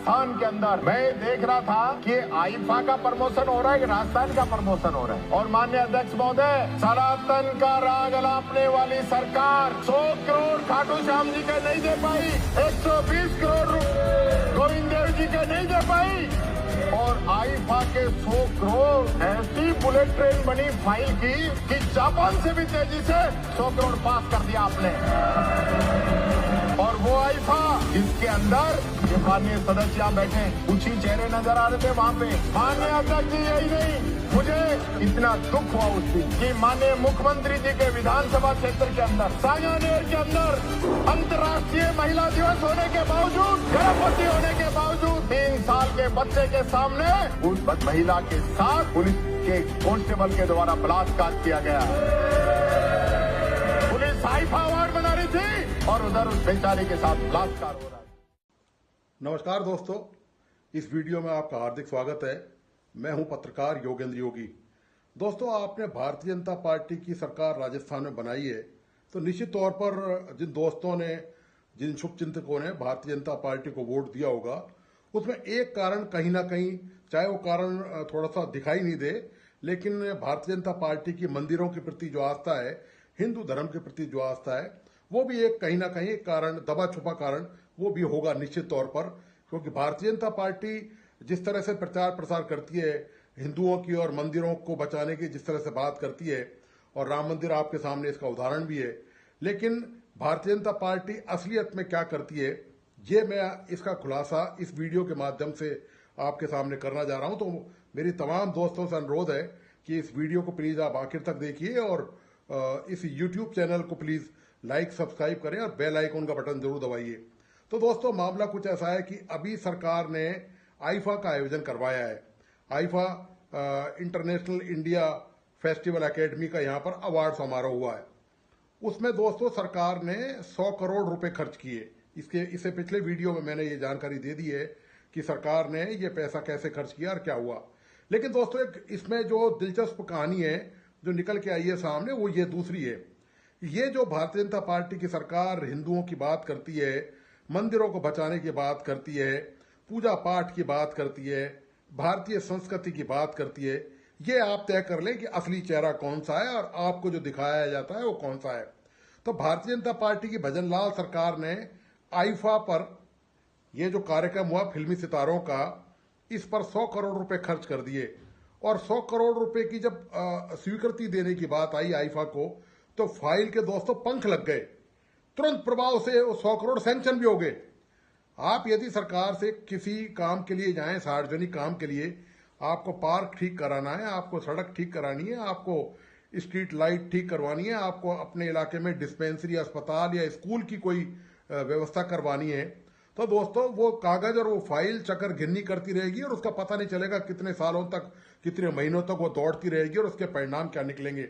राजस्थान के अंदर मैं देख रहा था कि आईफा का प्रमोशन हो रहा है कि राजस्थान का प्रमोशन हो रहा है। और माननीय अध्यक्ष महोदय, सनातन का राग अलापने वाली सरकार 100 करोड़ खाटू श्याम जी के नहीं दे पाई, 120 करोड़ गोविंद देव जी के नहीं दे पाई, और आईफा के 100 करोड़ ऐसी बुलेट ट्रेन बनी फाइल की कि जापान से भी तेजी से 100 करोड़ पास कर दिया आपने। और वो आईफा जिसके अंदर ये माननीय सदस्य यहाँ बैठे कुछ ही चेहरे नजर आ रहे थे वहाँ पे। माननीय अध्यक्ष जी, यही नहीं, मुझे इतना दुख हुआ उस दिन कि माननीय मुख्यमंत्री जी के विधानसभा क्षेत्र के अंदर सांगानेर के अंदर अंतर्राष्ट्रीय महिला दिवस होने के बावजूद, गर्भवती होने के बावजूद 3 साल के बच्चे के सामने उस महिला के साथ पुलिस के कांस्टेबल के द्वारा बलात्कार किया गया। पुलिस आईफा अवार्ड बना रही थी और उधर उस बेचारे के साथ बलात्कार हो रहा है। नमस्कार दोस्तों, इस वीडियो में आपका हार्दिक स्वागत है। मैं हूं पत्रकार योगेंद्र योगी। दोस्तों, आपने भारतीय जनता पार्टी की सरकार राजस्थान में बनाई है, तो निश्चित तौर पर जिन दोस्तों ने, जिन शुभचिंतकों ने भारतीय जनता पार्टी को वोट दिया होगा, उसमें एक कारण कहीं ना कहीं, चाहे वो कारण थोड़ा सा दिखाई नहीं दे, लेकिन भारतीय जनता पार्टी की मंदिरों के प्रति जो आस्था है, हिंदू धर्म के प्रति जो आस्था है, वो भी एक कहीं ना कहीं एक कारण, दबा छुपा कारण वो भी होगा निश्चित तौर पर। क्योंकि भारतीय जनता पार्टी जिस तरह से प्रचार प्रसार करती है हिंदुओं की और मंदिरों को बचाने की, जिस तरह से बात करती है, और राम मंदिर आपके सामने इसका उदाहरण भी है, लेकिन भारतीय जनता पार्टी असलियत में क्या करती है, ये मैं इसका खुलासा इस वीडियो के माध्यम से आपके सामने करना जा रहा हूं। तो मेरी तमाम दोस्तों से अनुरोध है कि इस वीडियो को प्लीज आप आखिर तक देखिए और इस यूट्यूब चैनल को प्लीज लाइक, सब्सक्राइब करें और बेल आइकन का बटन जरूर दबाइए। तो दोस्तों, मामला कुछ ऐसा है कि अभी सरकार ने आईफा का आयोजन करवाया है। IIFA international India festival academy का यहाँ पर अवार्ड समारोह हुआ है। उसमें दोस्तों सरकार ने 100 करोड़ रुपए खर्च किए। इससे पिछले वीडियो में मैंने ये जानकारी दे दी है कि सरकार ने ये पैसा कैसे खर्च किया और क्या हुआ। लेकिन दोस्तों, एक इसमें जो दिलचस्प कहानी है जो निकल के आई है सामने, वो ये दूसरी है। ये जो भारतीय जनता पार्टी की सरकार हिंदुओं की बात करती है, मंदिरों को बचाने की बात करती है, पूजा पाठ की बात करती है, भारतीय संस्कृति की बात करती है, ये आप तय कर लें कि असली चेहरा कौन सा है और आपको जो दिखाया जाता है वो कौन सा है। तो भारतीय जनता पार्टी की भजनलाल सरकार ने आईफा पर ये जो कार्यक्रम हुआ फिल्मी सितारों का, इस पर 100 करोड़ रुपए खर्च कर दिए। और 100 करोड़ रुपए की जब स्वीकृति देने की बात आई आईफा को, तो फाइल के दोस्तों पंख लग गए। तुरंत प्रभाव से 100 करोड़ सैंक्शन भी हो गए। आप यदि सरकार से किसी काम के लिए जाएं, सार्वजनिक काम के लिए, आपको पार्क ठीक कराना है, आपको सड़क ठीक करानी है, आपको स्ट्रीट लाइट ठीक करवानी है, आपको अपने इलाके में डिस्पेंसरी, अस्पताल या स्कूल की कोई व्यवस्था करवानी है, तो दोस्तों वो कागज और वो फाइल चक्कर गिननी करती रहेगी और उसका पता नहीं चलेगा कितने सालों तक, कितने महीनों तक वो दौड़ती रहेगी और उसके परिणाम क्या निकलेंगे।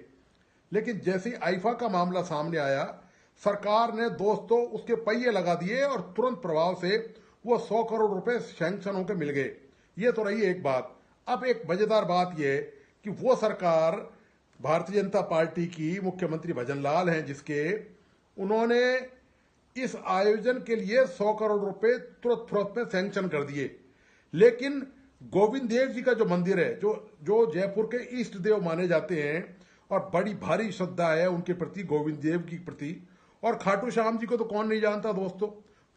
लेकिन जैसे ही आईफा का मामला सामने आया, सरकार ने दोस्तों उसके पहिए लगा दिए और तुरंत प्रभाव से वो 100 करोड़ रुपए सैंक्शन होकर मिल गए। ये तो रही एक बात। अब एक मजेदार बात यह कि वो सरकार भारतीय जनता पार्टी की मुख्यमंत्री भजनलाल हैं, जिसके उन्होंने इस आयोजन के लिए 100 करोड़ रुपए तुरंत फुरत में सैंक्शन कर दिए। लेकिन गोविंद देव जी का जो मंदिर है, जो जयपुर के इष्ट देव माने जाते हैं और बड़ी भारी श्रद्धा है उनके प्रति, गोविंद देव की प्रति, और खाटू श्याम जी को तो कौन नहीं जानता दोस्तों,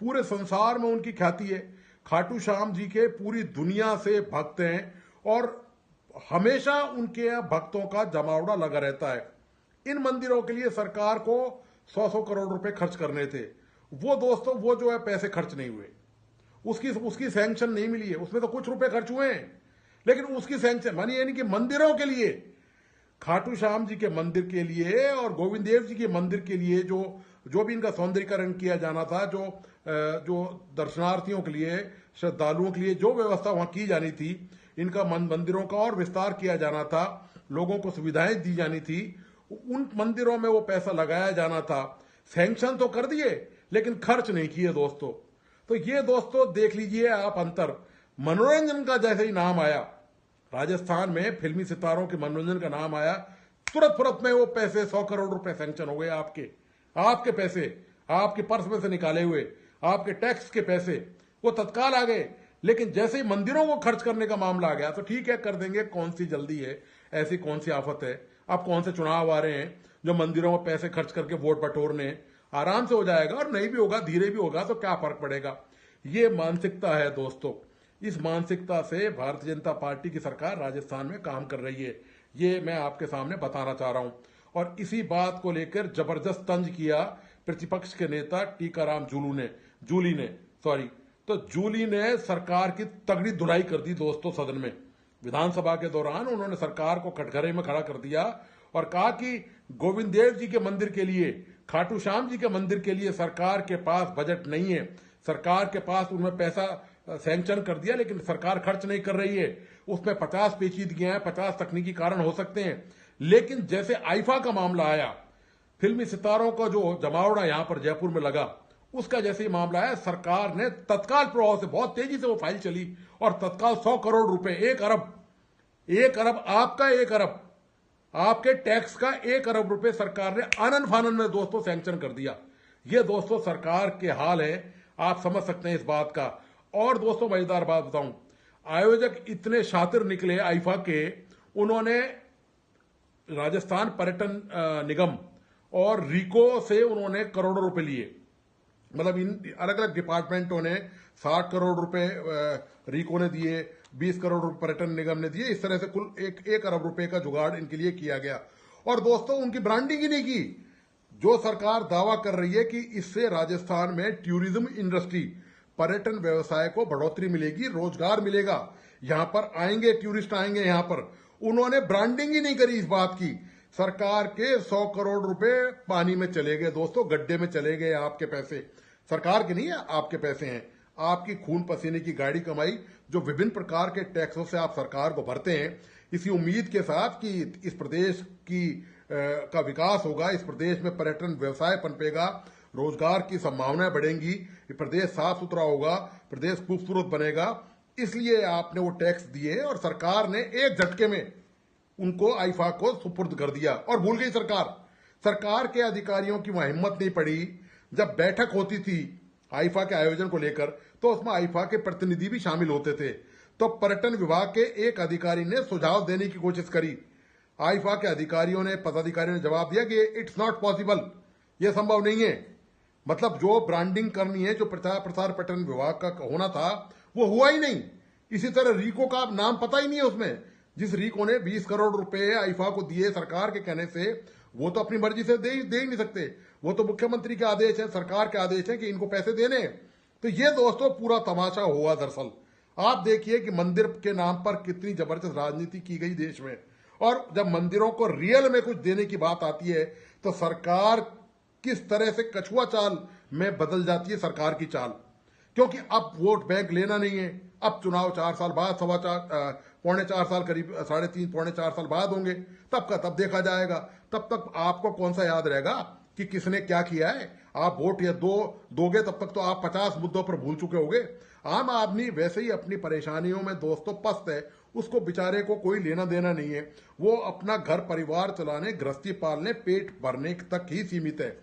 पूरे संसार में उनकी ख्याति है। खाटू श्याम जी के पूरी दुनिया से भक्त हैं और हमेशा उनके भक्तों का जमावड़ा लगा रहता है। इन मंदिरों के लिए सरकार को 100 करोड़ रुपए खर्च करने थे। वो दोस्तों, वो जो है पैसे खर्च नहीं हुए, उसकी सैंक्शन नहीं मिली है। उसमें तो कुछ रुपए खर्च हुए हैं, लेकिन उसकी सैंक्शन मानी यानी कि मंदिरों के लिए, खाटू श्याम जी के मंदिर के लिए और गोविंद देव जी के मंदिर के लिए जो भी इनका सौंदर्यीकरण किया जाना था, जो दर्शनार्थियों के लिए, श्रद्धालुओं के लिए जो व्यवस्था वहां की जानी थी, इनका मंदिरों का और विस्तार किया जाना था, लोगों को सुविधाएं दी जानी थी, उन मंदिरों में वो पैसा लगाया जाना था। सैंक्शन तो कर दिए लेकिन खर्च नहीं किए दोस्तों। तो ये दोस्तों देख लीजिए आप अंतर। मनोरंजन का जैसे ही नाम आया, राजस्थान में फिल्मी सितारों के मनोरंजन का नाम आया, तुरंत फुरत में वो पैसे 100 करोड़ रुपए सैंक्शन हो गए। आपके पैसे, आपके पर्स में से निकाले हुए, आपके टैक्स के पैसे वो तत्काल आ गए। लेकिन जैसे ही मंदिरों को खर्च करने का मामला आ गया तो ठीक है, कर देंगे, कौन सी जल्दी है, ऐसी कौन सी आफत है। अब कौन से चुनाव आ रहे हैं जो मंदिरों में पैसे खर्च करके वोट बटोरने, आराम से हो जाएगा, और नहीं भी होगा, धीरे भी होगा, तो क्या फर्क पड़ेगा। ये मानसिकता है दोस्तों। इस मानसिकता से भारतीय जनता पार्टी की सरकार राजस्थान में काम कर रही है, ये मैं आपके सामने बताना चाह रहा हूं। और इसी बात को लेकर जबरदस्त तंज किया प्रतिपक्ष के नेता टीकाराम जूली ने सरकार की तगड़ी धुलाई कर दी दोस्तों। सदन में विधानसभा के दौरान उन्होंने सरकार को कटघरे में खड़ा कर दिया और कहा कि गोविंद देव जी के मंदिर के लिए, खाटू श्याम जी के मंदिर के लिए सरकार के पास बजट नहीं है, सरकार के पास उनमें पैसा सैंक्शन कर दिया लेकिन सरकार खर्च नहीं कर रही है। उसमें 50 पेचीदगियां हैं, 50 तकनीकी कारण हो सकते हैं, लेकिन जैसे आईफा का मामला आया, फिल्मी सितारों का जो जमावड़ा यहां पर जयपुर में लगा, उसका जैसे ही मामला आया, सरकार ने तत्काल प्रभाव से, बहुत तेजी से वो फाइल चली और तत्काल 100 करोड़ रुपए, 1 अरब आपका, 1 अरब आपके टैक्स का 1 अरब रुपए सरकार ने आनन फानन में दोस्तों सैंक्शन कर दिया। ये दोस्तों सरकार के हाल है, आप समझ सकते हैं इस बात का। और दोस्तों मजेदार बात बताऊं, आयोजक इतने शातिर निकले आईफा के, उन्होंने राजस्थान पर्यटन निगम और रीको से उन्होंने करोड़ों रुपए लिए। मतलब इन अलग अलग डिपार्टमेंटों ने 60 करोड़ रुपए रीको ने दिए, 20 करोड़ रुपए पर्यटन निगम ने दिए। इस तरह से कुल 1 अरब रुपए का जुगाड़ इनके लिए किया गया। और दोस्तों उनकी ब्रांडिंग ही नहीं की। जो सरकार दावा कर रही है कि इससे राजस्थान में टूरिज्म इंडस्ट्री, पर्यटन व्यवसाय को बढ़ोतरी मिलेगी, रोजगार मिलेगा, यहां पर आएंगे, टूरिस्ट आएंगे यहां पर, उन्होंने ब्रांडिंग ही नहीं करी इस बात की। सरकार के 100 करोड़ रुपए पानी में चले गए दोस्तों, गड्ढे में चले गए। आपके पैसे सरकार के नहीं है, आपके पैसे हैं, आपकी खून पसीने की गाड़ी कमाई जो विभिन्न प्रकार के टैक्सों से आप सरकार को भरते हैं, इसी उम्मीद के साथ कि इस प्रदेश का विकास होगा, इस प्रदेश में पर्यटन व्यवसाय पनपेगा, रोजगार की संभावनाएं बढ़ेंगी, ये प्रदेश साफ सुथरा होगा, प्रदेश खूबसूरत बनेगा, इसलिए आपने वो टैक्स दिए और सरकार ने एक झटके में उनको आईफा को सुपुर्द कर दिया। और भूल गई सरकार के अधिकारियों की वहां हिम्मत नहीं पड़ी। जब बैठक होती थी आईफा के आयोजन को लेकर तो उसमें आईफा के प्रतिनिधि भी शामिल होते थे, तो पर्यटन विभाग के एक अधिकारी ने सुझाव देने की कोशिश करी। आईफा के पदाधिकारियों ने जवाब दिया कि इट्स नॉट पॉसिबल, यह संभव नहीं है। मतलब जो ब्रांडिंग करनी है, जो प्रचार प्रसार पर्यटन विभाग का होना था, वो हुआ ही नहीं। इसी तरह रीको का नाम पता ही नहीं है उसमें। जिस रीको ने 20 करोड़ रुपए आईफा को दिए सरकार के कहने से, वो तो अपनी मर्जी से दे ही नहीं सकते, वो तो मुख्यमंत्री के आदेश है, सरकार के आदेश है कि इनको पैसे देने। तो ये दोस्तों पूरा तमाशा हुआ। दरअसल आप देखिए कि मंदिर के नाम पर कितनी जबरदस्त राजनीति की गई देश में, और जब मंदिरों को रियल में कुछ देने की बात आती है तो सरकार किस तरह से कछुआ चाल में बदल जाती है सरकार की चाल। क्योंकि अब वोट बैंक लेना नहीं है, अब चुनाव 4 साल बाद, पौने 4 साल करीब, 3.5 पौने 4 साल बाद होंगे, तब का तब देखा जाएगा। तब तक आपको कौन सा याद रहेगा कि किसने क्या किया है। आप वोट या दोगे तब तक तो आप 50 मुद्दों पर भूल चुके होंगे। आम आदमी वैसे ही अपनी परेशानियों में दोस्तों पस्त है, उसको बेचारे को कोई लेना देना नहीं है, वो अपना घर परिवार चलाने, गृहस्थी पालने, पेट भरने तक ही सीमित है।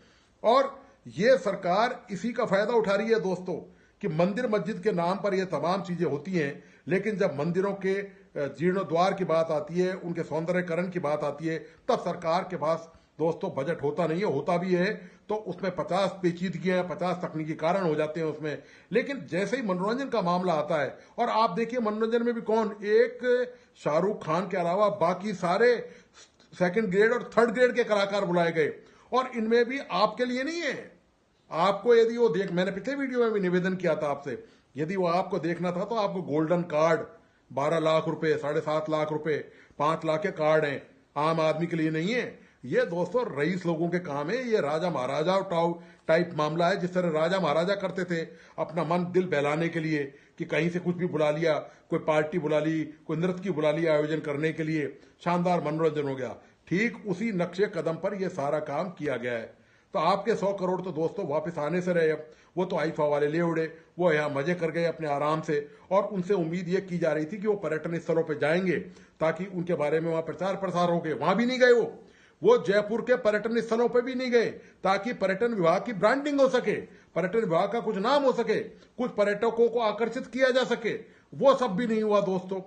और ये सरकार इसी का फायदा उठा रही है दोस्तों कि मंदिर मस्जिद के नाम पर ये तमाम चीजें होती हैं, लेकिन जब मंदिरों के जीर्णोद्वार की बात आती है, उनके सौंदर्यकरण की बात आती है, तब सरकार के पास दोस्तों बजट होता नहीं है। होता भी है तो उसमें 50 पेचीदगियां, 50 तकनीकी कारण हो जाते हैं उसमें। लेकिन जैसे ही मनोरंजन का मामला आता है, और आप देखिए मनोरंजन में भी कौन, एक शाहरुख खान के अलावा बाकी सारे 2nd ग्रेड और 3rd ग्रेड के कलाकार बुलाए गए, और इनमें भी आपके लिए नहीं है। आपको यदि वो मैंने पिछले वीडियो में भी निवेदन किया था आपसे, यदि वो आपको देखना था तो आपको गोल्डन कार्ड 12 लाख रुपए, 7.5 लाख रुपए, 5 लाख के कार्ड हैं, आम आदमी के लिए नहीं है। ये दोस्तों रईस लोगों के काम है। ये राजा महाराजा टाइप मामला है, जिस तरह राजा महाराजा करते थे अपना मन दिल बहलाने के लिए कि कहीं से कुछ भी बुला लिया, कोई पार्टी बुला ली, कोई नृत्य की बुला लिया आयोजन करने के लिए, शानदार मनोरंजन हो गया। ठीक उसी नक्शे कदम पर यह सारा काम किया गया है। तो आपके 100 करोड़ तो दोस्तों वापस आने से रहे, अब वो तो आईफा वाले ले उड़े, वो यहाँ मजे कर गए अपने आराम से। और उनसे उम्मीद ये की जा रही थी कि वो पर्यटन स्थलों पर जाएंगे ताकि उनके बारे में वहां प्रचार प्रसार हो गए, वहां भी नहीं गए। वो जयपुर के पर्यटन स्थलों पर भी नहीं गए ताकि पर्यटन विभाग की ब्रांडिंग हो सके, पर्यटन विभाग का कुछ नाम हो सके, कुछ पर्यटकों को आकर्षित किया जा सके। वो सब भी नहीं हुआ दोस्तों।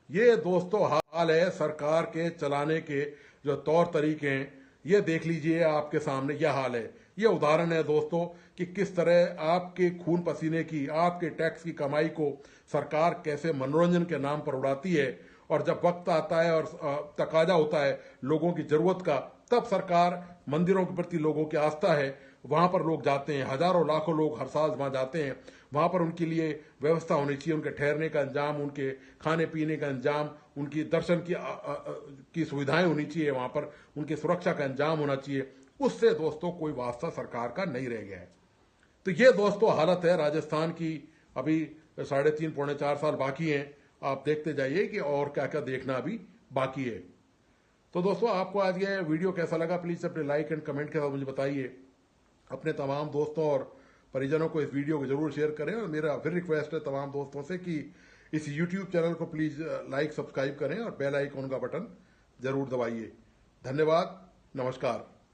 ये दोस्तों हाल है सरकार के चलाने के जो तौर तरीके हैं, ये देख लीजिए आपके सामने यह हाल है। ये उदाहरण है दोस्तों कि किस तरह आपके खून पसीने की, आपके टैक्स की कमाई को सरकार कैसे मनोरंजन के नाम पर उड़ाती है, और जब वक्त आता है और तकाजा होता है लोगों की जरूरत का, तब सरकार मंदिरों के प्रति लोगों की आस्था है, वहां पर लोग जाते हैं, हजारों लाखों लोग हर साल वहां जाते हैं। वहां पर उनके लिए व्यवस्था होनी चाहिए, उनके ठहरने का इंतजाम, उनके खाने पीने का इंतजाम, उनकी दर्शन की सुविधाएं होनी चाहिए, वहां पर उनकी सुरक्षा का इंतजाम होना चाहिए। उससे दोस्तों कोई वास्ता सरकार का नहीं रह गया है। तो ये दोस्तों हालत है राजस्थान की। अभी 3.5 पौने 4 साल बाकी हैं। आप देखते जाइए कि और क्या क्या देखना अभी बाकी है। तो दोस्तों आपको आज ये वीडियो कैसा लगा, प्लीज अपने लाइक एंड कमेंट के साथ मुझे बताइए। अपने तमाम दोस्तों और परिजनों को इस वीडियो को जरूर शेयर करें, और मेरा फिर रिक्वेस्ट है तमाम दोस्तों से कि इस यूट्यूब चैनल को प्लीज लाइक सब्सक्राइब करें और बेल आइकॉन का बटन जरूर दबाइए। धन्यवाद, नमस्कार।